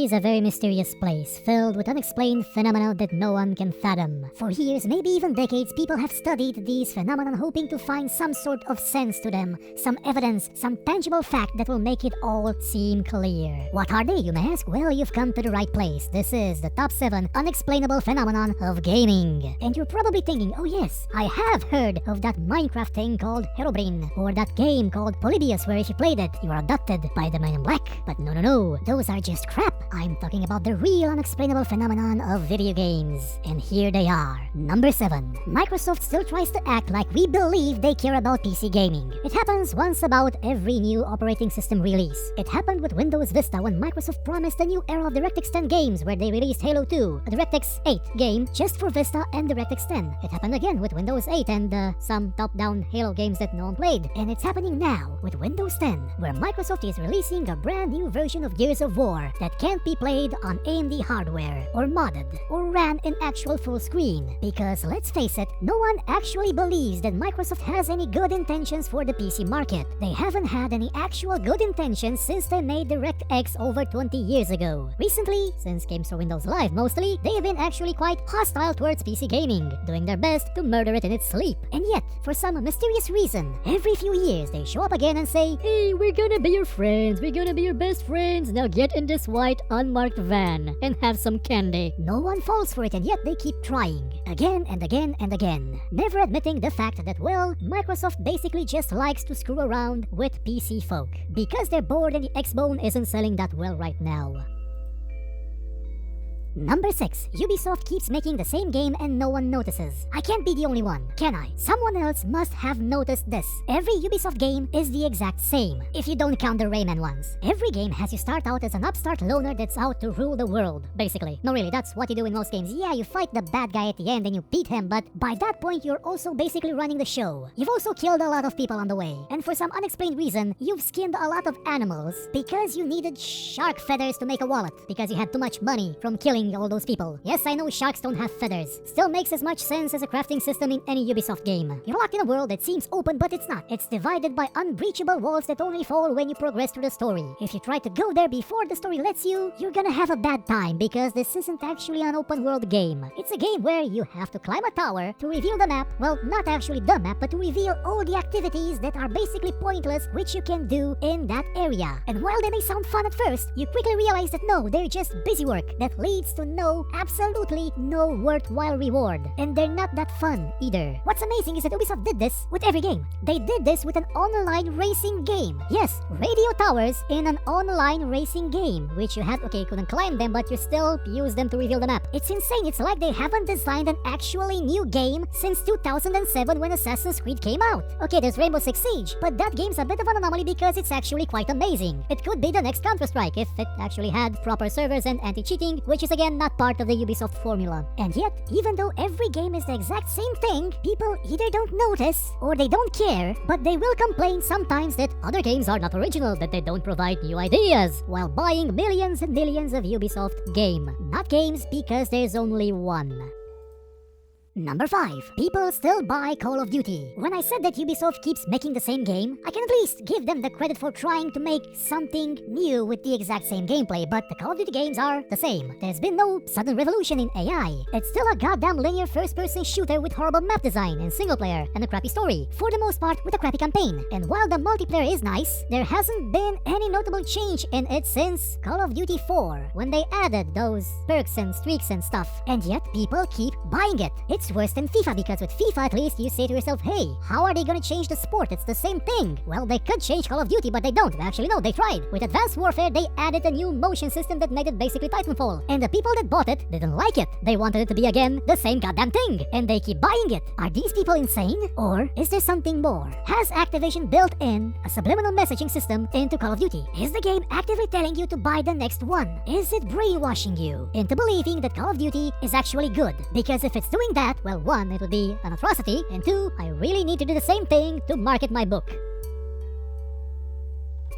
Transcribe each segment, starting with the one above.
PC is a very mysterious place, filled with unexplained phenomena that no one can fathom. For years, maybe even decades, people have studied these phenomena hoping to find some sort of sense to them, some evidence, some tangible fact that will make it all seem clear. What are they, you may ask? Well, you've come to the right place. This is the top 7 unexplainable phenomenon of gaming. And you're probably thinking, oh yes, I have heard of that Minecraft thing called Herobrine, or that game called Polybius where if you played it, you are adopted by the Man in Black. But no, those are just crap. I'm talking about the real unexplainable phenomenon of video games. And here they are. Number 7. Microsoft still tries to act like we believe they care about PC gaming. It happens once about every new operating system release. It happened with Windows Vista when Microsoft promised a new era of DirectX 10 games where they released Halo 2, a DirectX 8 game just for Vista and DirectX 10. It happened again with Windows 8 and some top-down Halo games that no one played. And it's happening now with Windows 10, where Microsoft is releasing a brand new version of Gears of War that can't be played on AMD hardware, or modded, or ran in actual full screen. Because let's face it, no one actually believes that Microsoft has any good intentions for the PC market. They haven't had any actual good intentions since they made DirectX over 20 years ago. Recently, since games for Windows Live mostly, they have been actually quite hostile towards PC gaming, doing their best to murder it in its sleep. And yet, for some mysterious reason, every few years they show up again and say, hey, we're gonna be your friends, we're gonna be your best friends, now get in this white unmarked van and have some candy. No one falls for it, and yet they keep trying, again and again and again, never admitting the fact that, well, Microsoft basically just likes to screw around with PC folk, because they're bored and the X-Bone isn't selling that well right now. Number 6. Ubisoft keeps making the same game and no one notices. I can't be the only one, can I? Someone else must have noticed this. Every Ubisoft game is the exact same, if you don't count the Rayman ones. Every game has you start out as an upstart loner that's out to rule the world, basically. No, really, that's what you do in most games. Yeah, you fight the bad guy at the end and you beat him, but by that point you're also basically running the show. You've also killed a lot of people on the way, and for some unexplained reason, you've skinned a lot of animals because you needed shark feathers to make a wallet, because you had too much money from killing all those people. Yes, I know sharks don't have feathers. Still makes as much sense as a crafting system in any Ubisoft game. You're locked in a world that seems open, but it's not. It's divided by unbreachable walls that only fall when you progress through the story. If you try to go there before the story lets you, you're gonna have a bad time, because this isn't actually an open world game. It's a game where you have to climb a tower to reveal the map. Well, not actually the map, but to reveal all the activities that are basically pointless, which you can do in that area. And while they may sound fun at first, you quickly realize that no, they're just busy work that leads to absolutely no worthwhile reward. And they're not that fun either. What's amazing is that Ubisoft did this with every game. They did this with an online racing game. Yes, radio towers in an online racing game, which you had, okay, couldn't climb them, but you still use them to reveal the map. It's insane. It's like they haven't designed an actually new game since 2007 when Assassin's Creed came out. Okay, there's Rainbow Six Siege, but that game's a bit of an anomaly because it's actually quite amazing. It could be the next Counter-Strike if it actually had proper servers and anti-cheating, which is again not part of the Ubisoft formula. And yet, even though every game is the exact same thing, people either don't notice or they don't care, but they will complain sometimes that other games are not original, that they don't provide new ideas, while buying millions and millions of Ubisoft not games, because there's only one. Number 5. People still buy Call of Duty. When I said that Ubisoft keeps making the same game, I can at least give them the credit for trying to make something new with the exact same gameplay, but the Call of Duty games are the same. There's been no sudden revolution in AI. It's still a goddamn linear first-person shooter with horrible map design and single player and a crappy story, for the most part with a crappy campaign. And while the multiplayer is nice, there hasn't been any notable change in it since Call of Duty 4, when they added those perks and streaks and stuff. And yet, people keep buying it. It's worse than FIFA, because with FIFA at least you say to yourself, hey, how are they gonna change the sport? It's the same thing. Well, they could change Call of Duty, but they don't. Actually, no, they tried. With Advanced Warfare, they added a new motion system that made it basically Titanfall. And the people that bought it didn't like it. They wanted it to be again the same goddamn thing. And they keep buying it. Are these people insane? Or is there something more? Has Activision built in a subliminal messaging system into Call of Duty? Is the game actively telling you to buy the next one? Is it brainwashing you into believing that Call of Duty is actually good? Because if it's doing that, well, 1, it would be an atrocity, and 2, I really need to do the same thing to market my book.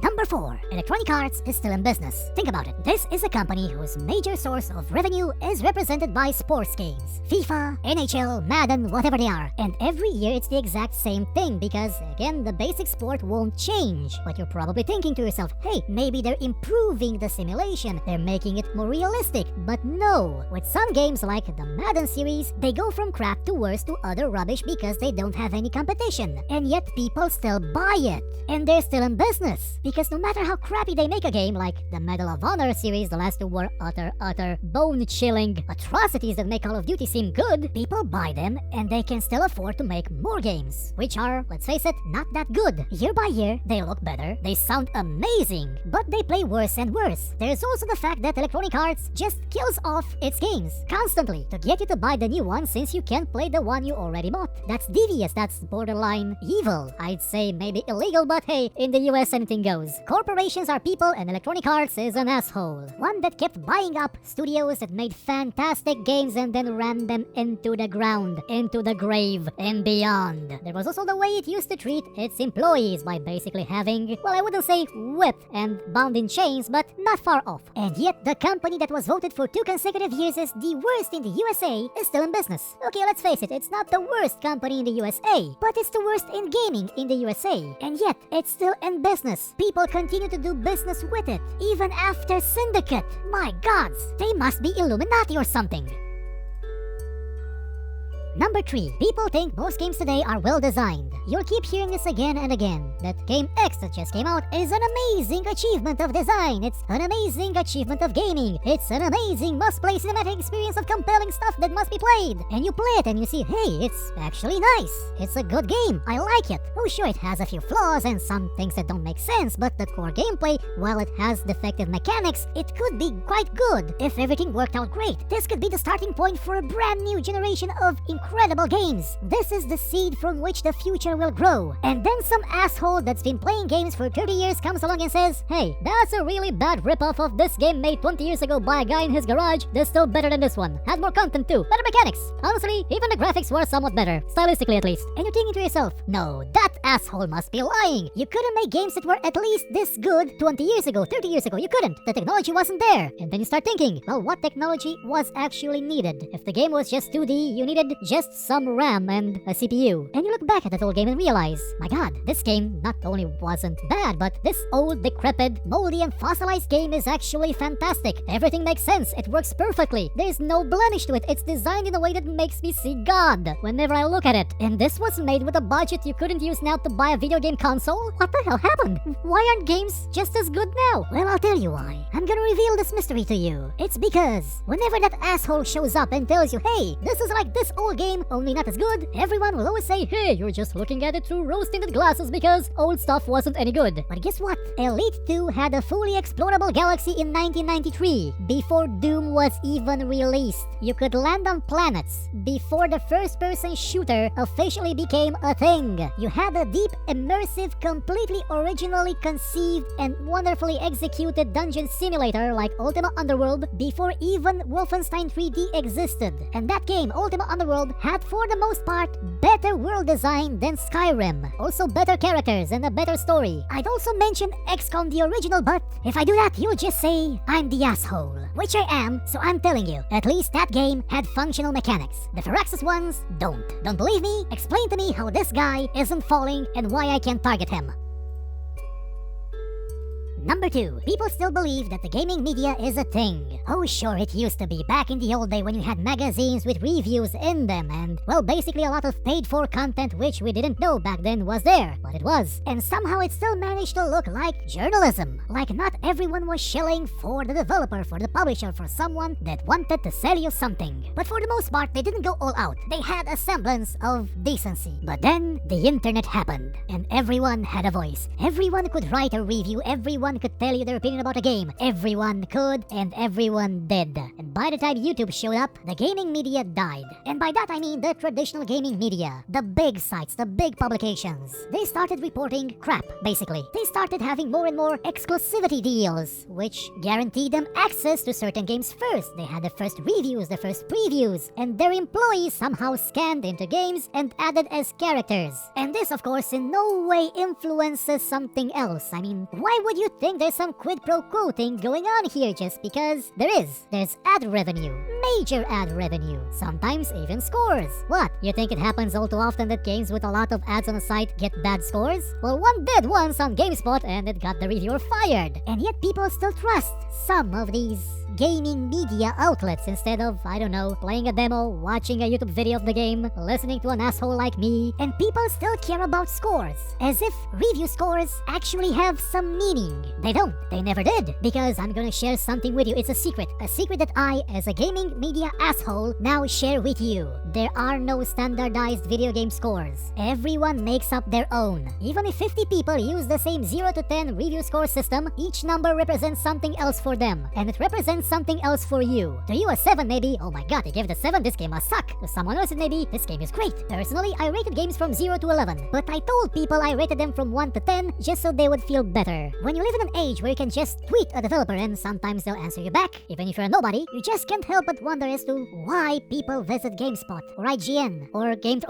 Number 4. Electronic Arts is still in business. Think about it. This is a company whose major source of revenue is represented by sports games. FIFA, NHL, Madden, whatever they are. And every year it's the exact same thing because, again, the basic sport won't change. But you're probably thinking to yourself, hey, maybe they're improving the simulation. They're making it more realistic. But no. With some games like the Madden series, they go from crap to worse to utter rubbish because they don't have any competition. And yet people still buy it. And they're still in business. Because no matter how crappy they make a game, like the Medal of Honor series, the last two were utter bone-chilling atrocities that make Call of Duty seem good, people buy them and they can still afford to make more games, which are, let's face it, not that good. Year by year, they look better, they sound amazing, but they play worse and worse. There's also the fact that Electronic Arts just kills off its games constantly to get you to buy the new one since you can't play the one you already bought. That's devious, that's borderline evil. I'd say maybe illegal, but hey, in the US anything goes. Corporations are people and Electronic Arts is an asshole. One that kept buying up studios that made fantastic games and then ran them into the ground, into the grave, and beyond. There was also the way it used to treat its employees by basically having, well, I wouldn't say whipped and bound in chains, but not far off. And yet, the company that was voted for 2 consecutive years as the worst in the USA is still in business. Okay, let's face it, it's not the worst company in the USA, but it's the worst in gaming in the USA. And yet, it's still in business. People continue to do business with it, even after Syndicate. My gods, they must be Illuminati or something. Number 3. People think most games today are well designed. You'll keep hearing this again and again, that Game X that just came out is an amazing achievement of design, it's an amazing achievement of gaming, it's an amazing must-play cinematic experience of compelling stuff that must be played. And you play it and you see, hey, it's actually nice, it's a good game, I like it. Oh sure, it has a few flaws and some things that don't make sense, but the core gameplay, while it has defective mechanics, it could be quite good if everything worked out great. This could be the starting point for a brand new generation of incredible games. This is the seed from which the future will grow. And then some asshole that's been playing games for 30 years comes along and says, hey, that's a really bad ripoff of this game made 20 years ago by a guy in his garage. That's still better than this one. Had more content too. Better mechanics. Honestly, even the graphics were somewhat better. Stylistically at least. And you're thinking to yourself, no, that asshole must be lying. You couldn't make games that were at least this good 20 years ago, 30 years ago. You couldn't. The technology wasn't there. And then you start thinking, well, what technology was actually needed? If the game was just 2D, you needed just some RAM and a CPU. And you look back at that old game and realize, my god, this game not only wasn't bad, but this old, decrepit, moldy and fossilized game is actually fantastic. Everything makes sense. It works perfectly. There's no blemish to it. It's designed in a way that makes me see God whenever I look at it. And this was made with a budget you couldn't use now to buy a video game console? What the hell happened? Why aren't games just as good now? Well, I'll tell you why. I'm gonna reveal this mystery to you. It's because whenever that asshole shows up and tells you, hey, this is like this old game, only not as good, everyone will always say, hey, you're just looking at it through rose-tinted glasses because old stuff wasn't any good. But guess what? Elite 2 had a fully explorable galaxy in 1993, before Doom was even released. You could land on planets before the first-person shooter officially became a thing. You had a deep, immersive, completely originally conceived and wonderfully executed dungeon simulator like Ultima Underworld before even Wolfenstein 3D existed. And that game, Ultima Underworld, had for the most part better world design than Skyrim. Also better characters and a better story. I'd also mention XCOM the original, but if I do that, you'll just say I'm the asshole. Which I am, so I'm telling you, at least that game had functional mechanics. The Firaxis ones don't. Don't believe me? Explain to me how this guy isn't falling and why I can't target him. Number 2. People still believe that the gaming media is a thing. Oh sure, it used to be back in the old day when you had magazines with reviews in them and, well, basically a lot of paid-for content which we didn't know back then was there. But it was. And somehow it still managed to look like journalism. Like not everyone was shilling for the developer, for the publisher, for someone that wanted to sell you something. But for the most part, they didn't go all out. They had a semblance of decency. But then, the internet happened. And everyone had a voice. Everyone could write a review, everyone anyone could tell you their opinion about a game. Everyone could, and everyone did. And by the time YouTube showed up, the gaming media died. And by that I mean the traditional gaming media. The big sites, the big publications. They started reporting crap, basically. They started having more and more exclusivity deals, which guaranteed them access to certain games first. They had the first reviews, the first previews, and their employees somehow scanned into games and added as characters. And this, of course, in no way influences something else. I mean, why would you think there's some quid pro quo thing going on here just because there is? There's ad revenue. Major ad revenue. Sometimes even scores. What? You think it happens all too often that games with a lot of ads on a site get bad scores? Well, one did once on GameSpot and it got the reviewer fired. And yet people still trust some of these gaming media outlets instead of, I don't know, playing a demo, watching a YouTube video of the game, listening to an asshole like me, and people still care about scores, as if review scores actually have some meaning. They don't. They never did. Because I'm gonna share something with you. It's a secret that I, as a gaming media asshole, now share with you. There are no standardized video game scores. Everyone makes up their own. Even if 50 people use the same 0 to 10 review score system, each number represents something else for them, and it represents something else for you. To you, a 7 maybe, oh my god, I gave it a 7, this game must suck. To someone else it may be, this game is great. Personally, I rated games from 0 to 11, but I told people I rated them from 1 to 10 just so they would feel better. When you live in an age where you can just tweet a developer and sometimes they'll answer you back, even if you're a nobody, you just can't help but wonder as to why people visit GameSpot or IGN or Game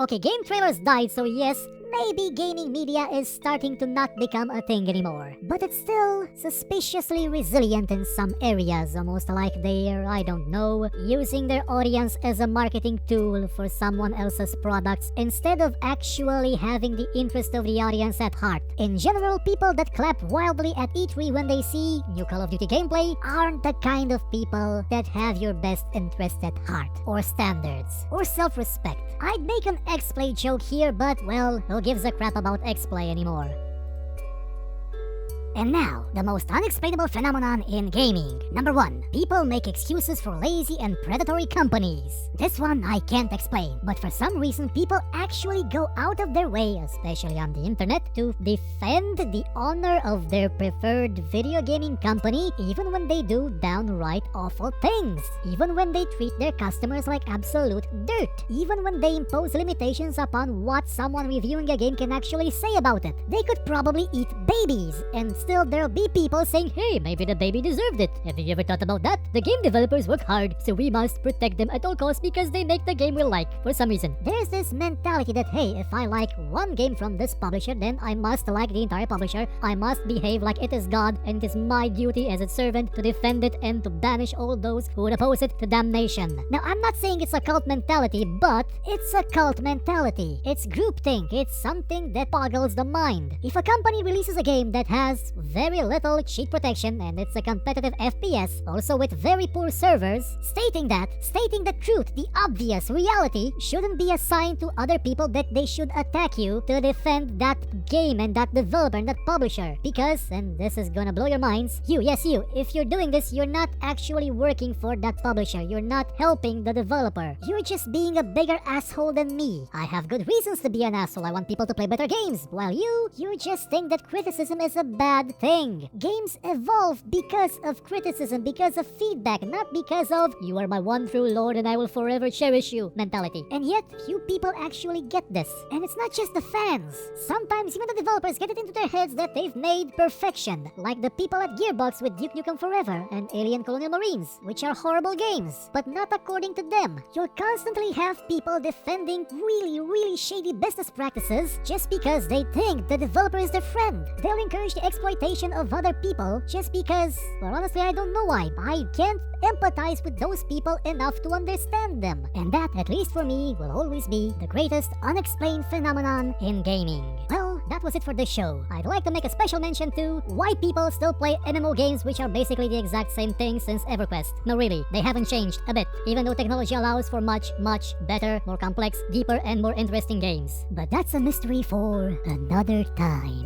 Trailers died, so yes, maybe gaming media is starting to not become a thing anymore. But it's still suspiciously resilient in some areas, almost like they're, I don't know, using their audience as a marketing tool for someone else's products instead of actually having the interest of the audience at heart. In general, people that clap wildly at E3 when they see new Call of Duty gameplay aren't the kind of people that have your best interest at heart, or standards, or self-respect. I'd make an X-Play joke here, but well, who gives a crap about X-Play anymore? And now, the most unexplainable phenomenon in gaming. Number 1. People make excuses for lazy and predatory companies. This one I can't explain, but for some reason people actually go out of their way, especially on the internet, to defend the honor of their preferred video gaming company even when they do downright awful things. Even when they treat their customers like absolute dirt. Even when they impose limitations upon what someone reviewing a game can actually say about it. They could probably eat babies, and still there'll be people saying, hey, maybe the baby deserved it. Have you ever thought about that? The game developers work hard, so we must protect them at all costs because they make the game we like for some reason. There's this mentality that, hey, if I like one game from this publisher, then I must like the entire publisher. I must behave like it is God, and it is my duty as its servant to defend it and to banish all those who would oppose it to damnation. Now, I'm not saying it's a cult mentality, but it's a cult mentality. It's groupthink. It's something that boggles the mind. If a company releases a game that has very little cheat protection and it's a competitive FPS, also with very poor servers, stating the truth, the obvious reality, shouldn't be a sign to other people that they should attack you to defend that game and that developer and that publisher. Because, and this is gonna blow your minds, yes you, if you're doing this, you're not actually working for that publisher. You're not helping the developer. You're just being a bigger asshole than me. I have good reasons to be an asshole. I want people to play better games. While you just think that criticism is a bad thing. Games evolve because of criticism, because of feedback, not because of you are my one true lord and I will forever cherish you mentality. And yet, few people actually get this. And it's not just the fans. Sometimes even the developers get it into their heads that they've made perfection. Like the people at Gearbox with Duke Nukem Forever and Alien Colonial Marines, which are horrible games, but not according to them. You'll constantly have people defending really shady business practices just because they think the developer is their friend. They'll encourage the exploitation of other people just because, well, honestly, I don't know why. I can't empathize with those people enough to understand them. And that, at least for me, will always be the greatest unexplained phenomenon in gaming. Well, that was it for this show. I'd like to make a special mention to why people still play MMO games which are basically the exact same thing since EverQuest. No, really, they haven't changed a bit, even though technology allows for much better, more complex, deeper, and more interesting games. But that's a mystery for another time.